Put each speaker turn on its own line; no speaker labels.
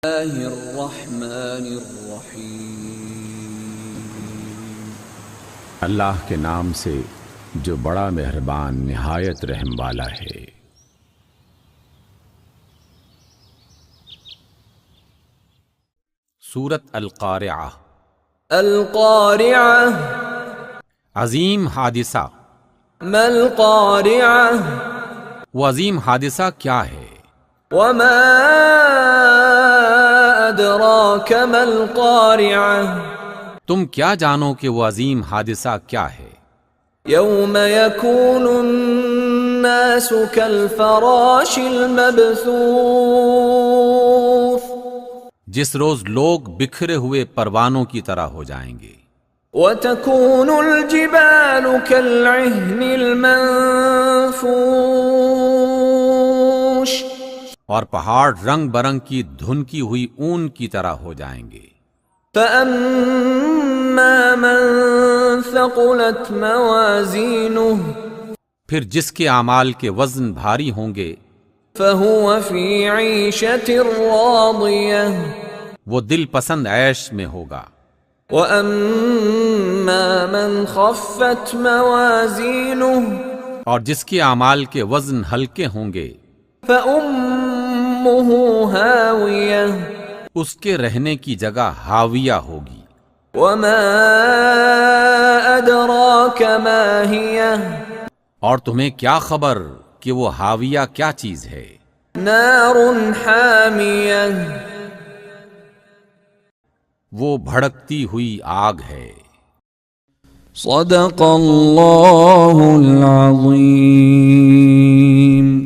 الرحمن الرحیم،
اللہ کے نام سے جو بڑا مہربان نہایت رحم والا ہے۔
سورۃ القارعہ۔
القارعہ،
عظیم حادثہ۔
ما القارعہ،
وہ عظیم حادثہ کیا ہے؟
وما ادراک ما القارعہ،
تم کیا جانو کہ وہ عظیم حادثہ کیا ہے؟
یوم یکون الناس کالفراش المبثوث،
جس روز لوگ بکھرے ہوئے پروانوں کی طرح ہو جائیں گے۔
وتكون الجبال كالعهن المنفوش،
اور پہاڑ رنگ برنگ کی دھنکی ہوئی اون کی طرح ہو جائیں گے۔
فأما من ثقلت موازینه،
پھر جس کے اعمال کے وزن بھاری ہوں گے
فهو في عيشة راضية،
وہ دل پسند عیش میں ہوگا۔
وأما من خفت موازینه،
اور جس کے اعمال کے وزن ہلکے ہوں گے
فأمه هاوية،
اس کے رہنے کی جگہ حاویہ ہوگی۔
وما أدراك ما هي،
اور تمہیں کیا خبر کہ وہ حاویہ کیا چیز ہے؟
نار حامیہ،
وہ بھڑکتی ہوئی آگ ہے۔
صدق اللہ العظیم۔